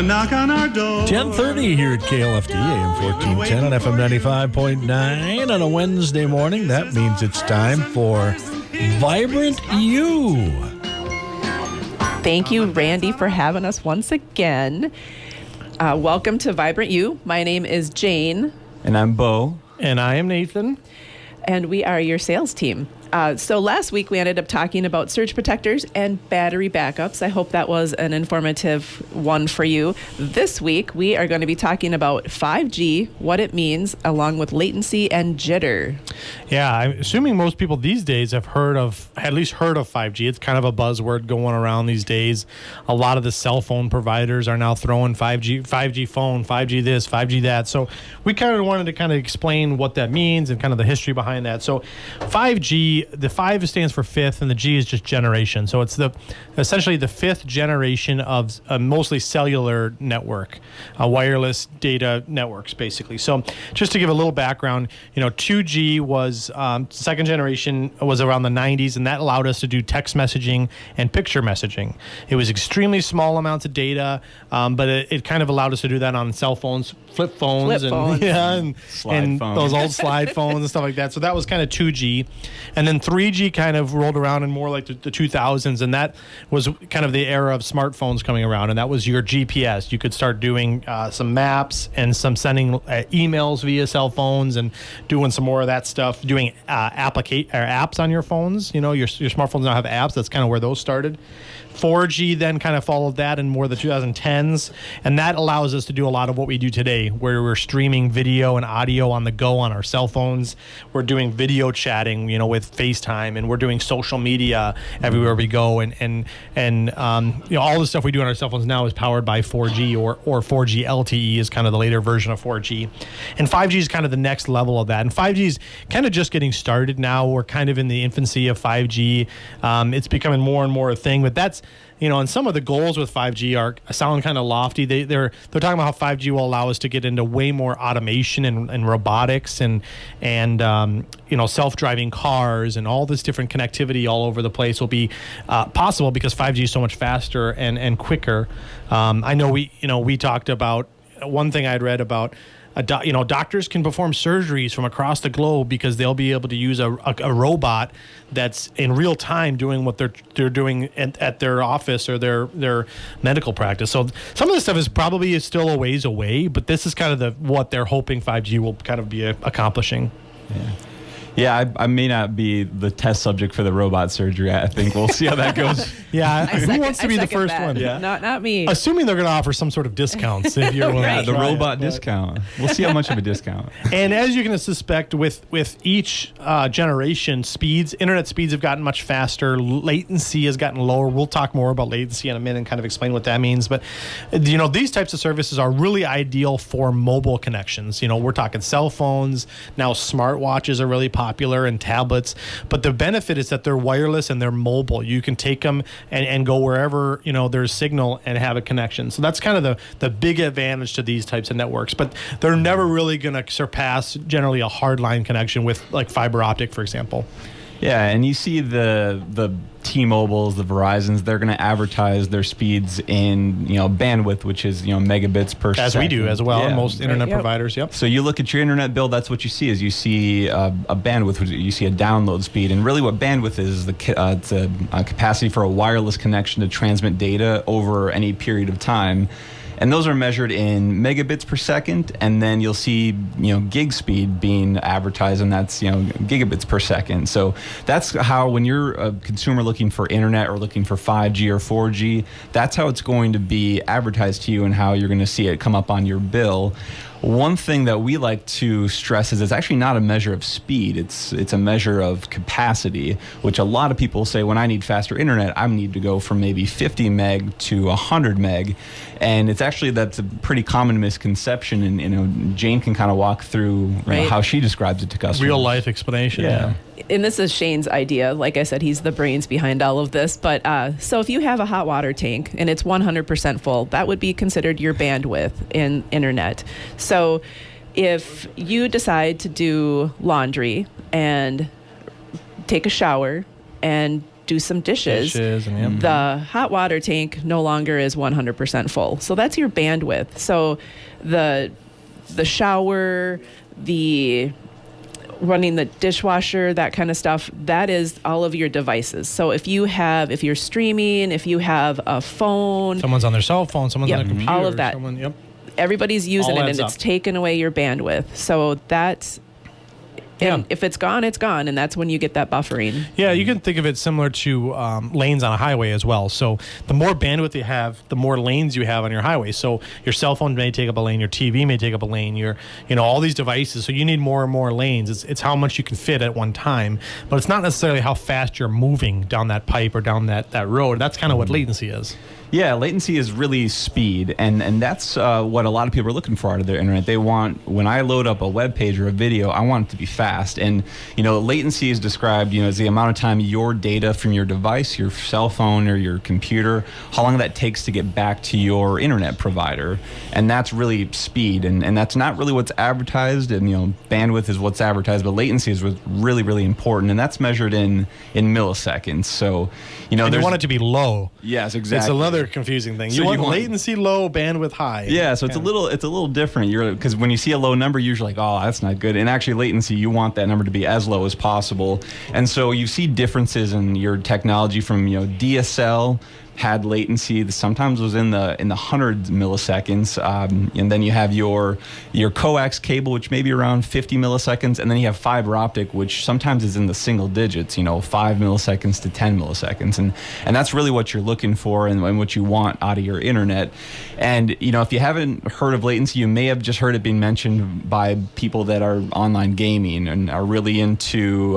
knock on our door. 10:30 here at KLFD, AM 1410 on FM 95.9 on a Wednesday morning. That means it's time for Vibrant You. Thank you, Randy, for having us once again. Welcome to Vibrant You. My name is Jane. And I'm Bo. And I am Nathan. And we are your sales team. So last week we ended up talking about surge protectors and battery backups. I hope that was an informative one for you. This week we are going to be talking about 5G, what it means, along with latency and jitter. Yeah, I'm assuming most people these days have at least heard of 5G. It's kind of a buzzword going around these days. A lot of the cell phone providers are now throwing 5G phone, 5G this, 5G that. So we kind of wanted to explain what that means and kind of the history behind that. So 5G, the 5 stands for fifth, and the G is just generation. So it's essentially the fifth generation of a mostly cellular network, wireless data networks, basically. So just to give a little background, 2G was second generation, was around the 90s, and that allowed us to do text messaging and picture messaging. It was extremely small amounts of data, but it kind of allowed us to do that on cell phones, flip phones, and those old slide phones and stuff like that. So that was kind of 2G. And then 3G kind of rolled around in more like the 2000s, and that was kind of the era of smartphones coming around, and that was your GPS. You could start doing some maps and some sending emails via cell phones and doing some more of that stuff, doing apps on your phones. Your smartphones now have apps. That's kind of where those started. 4G then kind of followed that in more the 2010s, and that allows us to do a lot of what we do today, where we're streaming video and audio on the go on our cell phones. We're doing video chatting, with FaceTime, and we're doing social media everywhere we go, and all the stuff we do on our cell phones now is powered by 4G or 4G LTE is kind of the later version of 4G, and 5G is kind of the next level of that. And 5G is kind of just getting started now. We're kind of in the infancy of 5G. It's becoming more and more a thing, but that's and some of the goals with 5G sound kind of lofty. They're talking about how 5G will allow us to get into way more automation and robotics and self-driving cars, and all this different connectivity all over the place will be possible because 5G is so much faster and quicker. I know we talked about one thing I'd read about. Doctors can perform surgeries from across the globe because they'll be able to use a robot that's in real time doing what they're doing at their office or their medical practice. So some of this stuff is probably still a ways away, but this is kind of what they're hoping 5G will kind of be accomplishing. Yeah, I may not be the test subject for the robot surgery. I think we'll see how that goes. Who wants to be the first one? Yeah. Not me. Assuming they're going to offer some sort of discounts if you're willing to the try robot discount. We'll see how much of a discount. And as you can suspect, with each generation, internet speeds have gotten much faster. Latency has gotten lower. We'll talk more about latency in a minute and kind of explain what that means. But these types of services are really ideal for mobile connections. We're talking cell phones now. Smartwatches are really popular, and tablets, but the benefit is that they're wireless and they're mobile. You can take them and go wherever there's signal and have a connection. So that's kind of the big advantage to these types of networks, but they're never really going to surpass generally a hardline connection with like fiber optic, for example. Yeah, and you see the T-Mobiles, the Verizons, they're going to advertise their speeds in bandwidth, which is megabits per second. As we do as well, most internet providers. Yep. So you look at your internet bill, that's what you see. Is you see a bandwidth, you see a download speed, and really what bandwidth is it's a capacity for a wireless connection to transmit data over any period of time. And those are measured in megabits per second, and then you'll see, gig speed being advertised, and that's, gigabits per second. So that's how, when you're a consumer looking for internet or looking for 5G or 4G, that's how it's going to be advertised to you and how you're going to see it come up on your bill. One thing that we like to stress is it's actually not a measure of speed. It's a measure of capacity, which a lot of people say, when I need faster internet, I need to go from maybe 50 meg to 100 meg. And that's a pretty common misconception. And, Jane can kind of walk through how she describes it to customers. Real life explanation. Yeah. And this is Shane's idea. Like I said, he's the brains behind all of this. But so if you have a hot water tank and it's 100% full, that would be considered your bandwidth in internet. So if you decide to do laundry and take a shower and do some dishes. And The hot water tank no longer is 100% full. So that's your bandwidth. So the shower, the running the dishwasher, that kind of stuff, that is all of your devices. So if you're streaming, if you have a phone, someone's on their cell phone, someone's on their computer, all of that. Everybody's using All it, adds and it's up. taken away your bandwidth. So that's, and if it's gone, it's gone, and that's when you get that buffering. Yeah, you can think of it similar to lanes on a highway as well. So the more bandwidth you have, the more lanes you have on your highway. So your cell phone may take up a lane, your TV may take up a lane, all these devices. So you need more and more lanes. It's how much you can fit at one time, but it's not necessarily how fast you're moving down that pipe or down that road. That's kind of what latency is. Yeah, latency is really speed, and that's what a lot of people are looking for out of their internet. They want, when I load up a web page or a video, I want it to be fast. And latency is described, as the amount of time your data from your device, your cell phone or your computer, how long that takes to get back to your internet provider. And that's really speed, and that's not really what's advertised. And bandwidth is what's advertised, but latency is what's really, really important, and that's measured in milliseconds. So, and you want it to be low. Yes, exactly. It's another confusing thing. So you want latency low, bandwidth high. Yeah, so it's a little different. Because when you see a low number, you're usually like, oh, that's not good. And actually, latency, you want that number to be as low as possible. And so you see differences in your technology from DSL had latency. Sometimes was in the hundreds milliseconds, and then you have your coax cable, which may be around 50 milliseconds, and then you have fiber optic, which sometimes is in the single digits, 5 milliseconds to 10 milliseconds, and that's really what you're looking for and what you want out of your internet. And if you haven't heard of latency, you may have just heard it being mentioned by people that are online gaming and are really into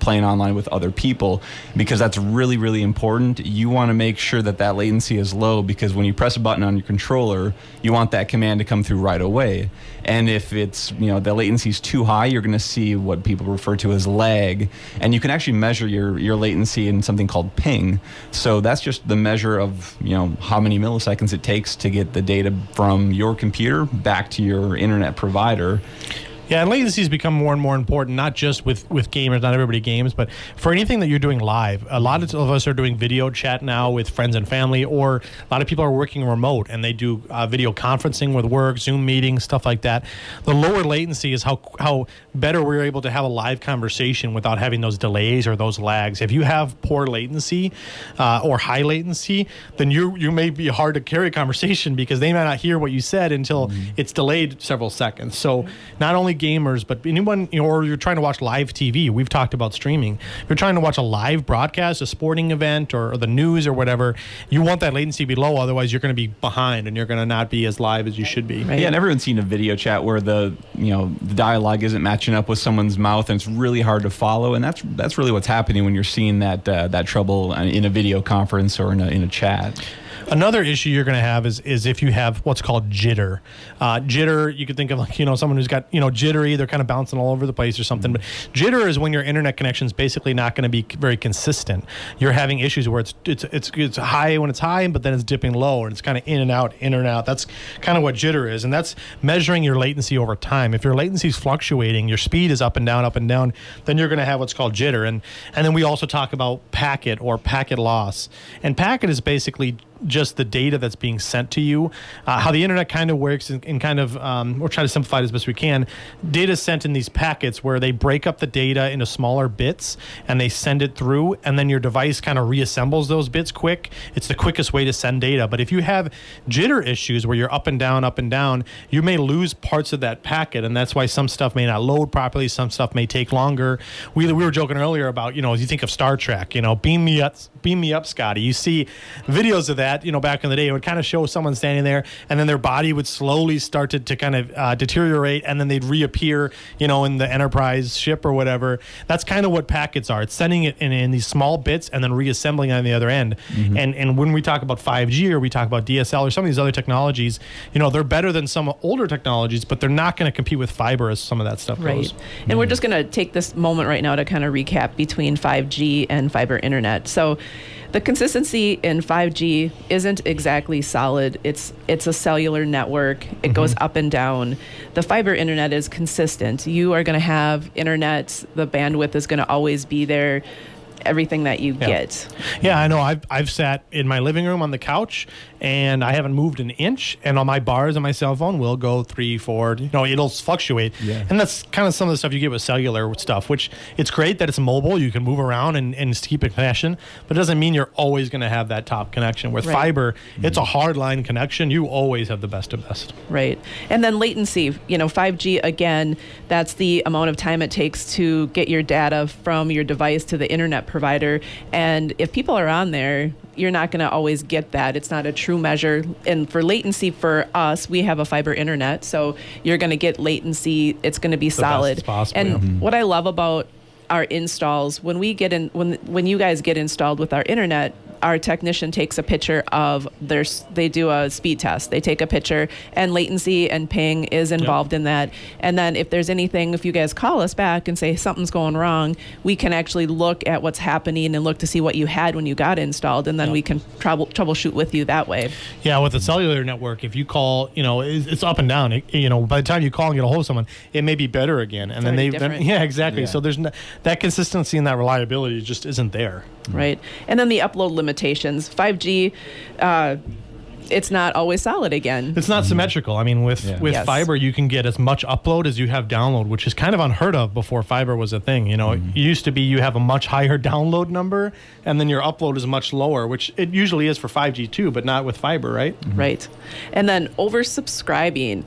playing online with other people, because that's really, really important. You want to make sure that latency is low, because when you press a button on your controller, you want that command to come through right away. And if it's, the latency is too high, you're going to see what people refer to as lag. And you can actually measure your latency in something called ping. So that's just the measure of, how many milliseconds it takes to get the data from your computer back to your internet provider. Yeah, and latency has become more and more important, not just with gamers, not everybody games, but for anything that you're doing live. A lot of us are doing video chat now with friends and family, or a lot of people are working remote and they do video conferencing with work, Zoom meetings, stuff like that. The lower latency is how better we're able to have a live conversation without having those delays or those lags. If you have poor latency or high latency, then you may be hard to carry a conversation, because they might not hear what you said until it's delayed several seconds. So not only gamers, but anyone, or you're trying to watch live TV. We've talked about streaming. If you're trying to watch a live broadcast, a sporting event, or the news or whatever, you want that latency to be low. Otherwise, you're going to be behind and you're going to not be as live as you should be. Right. Yeah, and everyone's seen a video chat where the dialogue isn't matching up with someone's mouth, and it's really hard to follow. And that's really what's happening when you're seeing that trouble in a video conference or in a chat. Another issue you're going to have is if you have what's called jitter. Jitter, you could think of someone who's got jittery, they're kind of bouncing all over the place or something. But jitter is when your internet connection is basically not going to be very consistent. You're having issues where it's high when it's high, but then it's dipping low, and it's kind of in and out. That's kind of what jitter is, and that's measuring your latency over time. If your latency is fluctuating, your speed is up and down, then you're going to have what's called jitter. And then we also talk about packet or packet loss. And packet is basically just the data that's being sent to you. How the internet kind of works in kind of, we'll try to simplify it as best we can. Data is sent in these packets where they break up the data into smaller bits and they send it through, and then your device kind of reassembles those bits quick. It's the quickest way to send data. But if you have jitter issues where you're up and down, you may lose parts of that packet, and that's why some stuff may not load properly, some stuff may take longer. We were joking earlier about, as you think of Star Trek, beam me up, Scotty. You see videos of that, back in the day. It would kind of show someone standing there, and then their body would slowly start to kind of deteriorate, and then they'd reappear, in the Enterprise ship or whatever. That's kind of what packets are. It's sending it in these small bits and then reassembling on the other end. Mm-hmm. And when we talk about 5G or we talk about DSL or some of these other technologies, they're better than some older technologies, but they're not going to compete with fiber as some of that stuff goes. And we're just going to take this moment right now to kind of recap between 5G and fiber internet. So the consistency in 5G isn't exactly solid. It's a cellular network. It goes up and down. The fiber internet is consistent. You are going to have internet. The bandwidth is going to always be there. everything that you get. Yeah, I know. I've sat in my living room on the couch, and I haven't moved an inch, and on my bars on my cell phone will go 3, 4. It'll fluctuate, and that's kind of some of the stuff you get with cellular stuff. Which it's great that it's mobile; you can move around and keep a connection, but it doesn't mean you're always going to have that top connection. With fiber, it's a hard line connection; you always have the best of best. Right, and then latency. 5G again. That's the amount of time it takes to get your data from your device to the internet provider. And if people are on there, you're not going to always get that. It's not a true measure. And for latency for us, we have a fiber internet, so you're going to get latency. It's going to be solid. Best possible, and what I love about our installs, when we get in, when you guys get installed with our internet, our technician takes a picture of they do a speed test. They take a picture, and latency and ping is involved in that. And then if there's anything, if you guys call us back and say something's going wrong, we can actually look at what's happening and look to see what you had when you got installed, and then we can troubleshoot with you that way. Yeah, with the cellular network, if you call, it's up and down. By the time you call and get a hold of someone, it may be better again. And then exactly. Yeah. So there's that consistency and that reliability just isn't there. Right. And then the upload limitations. 5G, it's not always solid again. It's not symmetrical. I mean, with fiber, you can get as much upload as you have download, which is kind of unheard of before fiber was a thing. It used to be you have a much higher download number, and then your upload is much lower, which it usually is for 5G too, but not with fiber, right? Right. And then oversubscribing.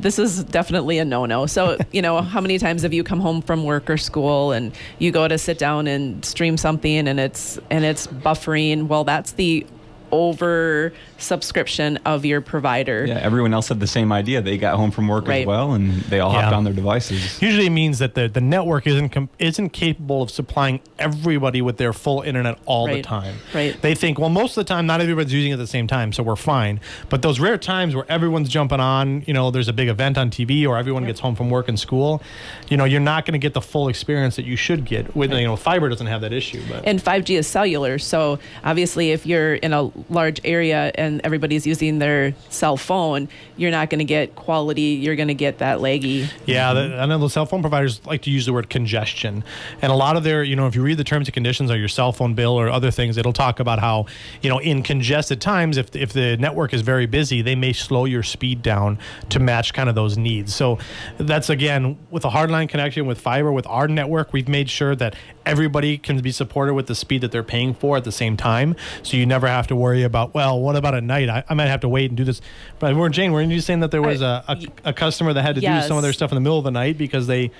This is definitely a no-no. So, how many times have you come home from work or school and you go to sit down and stream something and it's buffering? Well, that's the over subscription of your provider. Yeah, everyone else had the same idea. They got home from work as well, and they all hopped on their devices. Usually it means that the network isn't capable of supplying everybody with their full internet all the time. Right. They think, well, most of the time, not everybody's using it at the same time, so we're fine. But those rare times where everyone's jumping on, there's a big event on TV or everyone gets home from work and school, you're not going to get the full experience that you should get. With fiber doesn't have that issue. But. And 5G is cellular, so obviously if you're in a large area and everybody's using their cell phone, you're not going to get quality. You're going to get that laggy. Yeah, I know the cell phone providers like to use the word congestion. And a lot of their, if you read the terms and conditions on your cell phone bill or other things, it'll talk about how, in congested times, if the network is very busy, they may slow your speed down to match kind of those needs. So that's, again, with a hardline connection with fiber, with our network, we've made sure that everybody can be supported with the speed that they're paying for at the same time. So you never have to worry about, well, what about at night? I might have to wait and do this. But Jane, weren't you saying that there was a customer that had to do some of their stuff in the middle of the night because they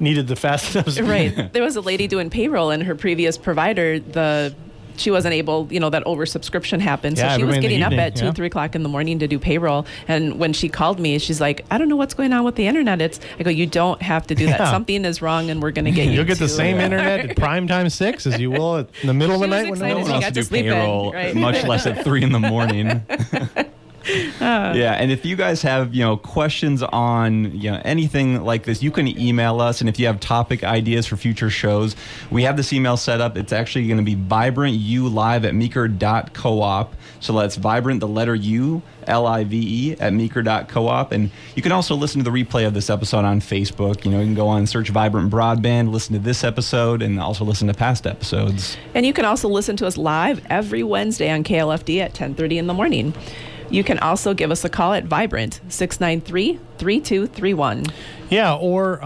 needed the fastest? Right. There was a lady doing payroll, and her previous provider, she wasn't able, that oversubscription happened. So she was getting up at 2, 3 o'clock in the morning to do payroll. And when she called me, she's like, I don't know what's going on with the internet. I go, you don't have to do that. Something is wrong, and we're going to get you. You'll get the same internet at prime time 6 as you will in the middle of the night. When no one else to do payroll, much less at 3 in the morning. Yeah, and if you guys have questions on anything like this, you can email us. And if you have topic ideas for future shows, we have this email set up. It's actually going to be vibrantulive@meeker.coop. So that's vibrant, the letter U, LIVE at meeker.coop. And you can also listen to the replay of this episode on Facebook. You can go on, search Vibrant Broadband, listen to this episode, and also listen to past episodes. And you can also listen to us live every Wednesday on KLFD at 10:30 in the morning. You can also give us a call at Vibrant, 693-3231. Yeah, or,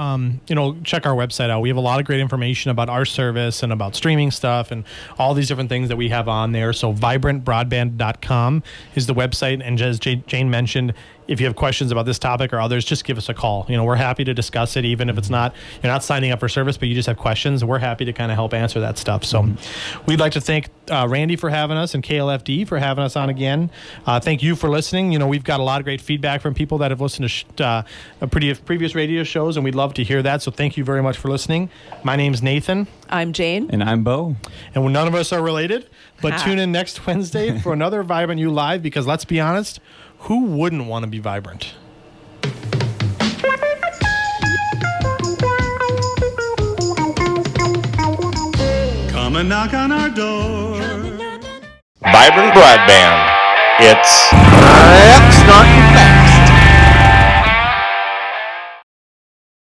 check our website out. We have a lot of great information about our service and about streaming stuff and all these different things that we have on there. So vibrantbroadband.com is the website. And as Jane mentioned, if you have questions about this topic or others, just give us a call. We're happy to discuss it, even if it's not, you're not signing up for service, but you just have questions. We're happy to kind of help answer that stuff. So we'd like to thank Randy for having us and KLFD for having us on again. Thank you for listening. We've got a lot of great feedback from people that have listened to previous radio shows, and we'd love to hear that. So thank you very much for listening. My name's Nathan. I'm Jane. And I'm Bo. And none of us are related, but tune in next Wednesday for another Vibrant You Live, because let's be honest, who wouldn't want to be vibrant? Come and knock on our door. Vibrant Broadband. It's not